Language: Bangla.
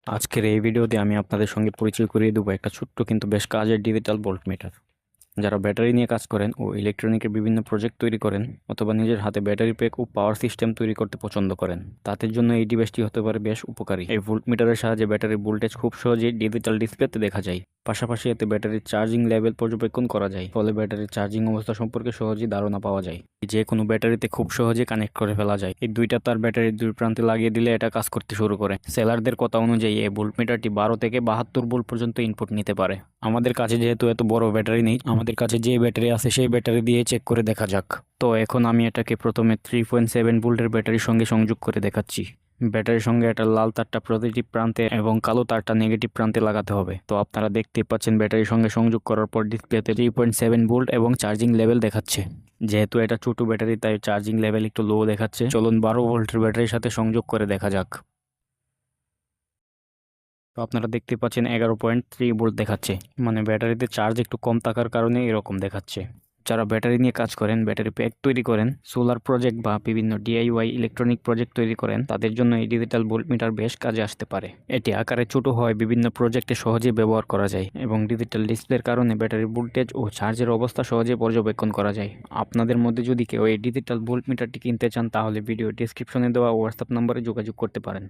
আজকের এই ভিডিওতে আমি আপনাদের সঙ্গে পরিচয় করিয়ে দেবো একটা ছোট্ট কিন্তু বেশ কাজের ডিজিটাল ভোল্টমিটার। যারা ব্যাটারি নিয়ে কাজ করেন ও ইলেকট্রনিকের বিভিন্ন প্রজেক্ট তৈরি করেন অথবা নিজের হাতে ব্যাটারি প্যাক ও পাওয়ার সিস্টেম তৈরি করতে পছন্দ করেন, তাদের জন্য এই ডিভাইসটি হতে পারে বেশ উপকারী। এই ভোল্টমিটারের সাহায্যে ব্যাটারির ভোল্টেজ খুব সহজেই ডিজিটাল ডিসপ্লেতে দেখা যায়। পাশাপাশি এতে ব্যাটারির চার্জিং লেভেল পর্যবেক্ষণ করা যায়, ফলে ব্যাটারির চার্জিং অবস্থা সম্পর্কে সহজেই ধারণা পাওয়া যায়। যে কোনো ব্যাটারিতে খুব সহজে কানেক্ট করে ফেলা যায়। এই দুইটা তার ব্যাটারির দুই প্রান্তে লাগিয়ে দিলে এটা কাজ করতে শুরু করে। সেলারদের কথা অনুযায়ী এই ভোল্টমিটারটি 12 থেকে 72 ভোল্ট পর্যন্ত ইনপুট নিতে পারে। আমাদের কাছে যেহেতু এত বড় ব্যাটারি নেই, আমাদের কাছে যে ব্যাটারি আছে সেই ব্যাটারি দিয়ে চেক করে দেখা যাক। তো এখন আমি এটাকে প্রথমে 3.7 ভোল্টের ব্যাটারির সঙ্গে সংযোগ করে দেখাচ্ছি। ব্যাটারির সঙ্গে একটা লাল তারটা পজিটিভ প্রান্তে এবং কালো তারটা নেগেটিভ প্রান্তে লাগাতে হবে। তো আপনারা দেখতে পাচ্ছেন ব্যাটারির সঙ্গে সংযোগ করার পর ডিসপ্লেতে 3.7 ভোল্ট এবং চার্জিং লেভেল দেখাচ্ছে। যেহেতু এটা ছোট ব্যাটারি তাই চার্জিং লেভেল একটু লো দেখাচ্ছে। চলুন 12 ভোল্টের ব্যাটারির সাথে সংযোগ করে দেখা যাক। তো আপনারা দেখতে পাচ্ছেন 11.3 ভোল্ট দেখাচ্ছে, মানে ব্যাটারিতে চার্জ একটু কম থাকার কারণে এরকম দেখাচ্ছে। যারা ব্যাটারি নিয়ে কাজ করেন, ব্যাটারি প্যাক তৈরি করেন, সোলার প্রজেক্ট বা বিভিন্ন ডিআইওয়াই ইলেকট্রনিক প্রজেক্ট তৈরি করেন, তাদের জন্য এই ডিজিটাল ভোল্টমিটার বেশ কাজে আসতে পারে। এটি আকারে ছোট হয় বিভিন্ন প্রজেক্টে সহজে ব্যবহার করা যায় এবং ডিজিটাল ডিসপ্লের কারণে ব্যাটারির ভোল্টেজ ও চার্জের অবস্থা সহজে পর্যবেক্ষণ করা যায়। আপনাদের মধ্যে যদি কেউ এই ডিজিটাল ভোল্টমিটারটি কিনতে চান তাহলে ভিডিও ডেসক্রিপশনে দেওয়া হোয়াটসঅ্যাপ নম্বরে যোগাযোগ করতে পারেন।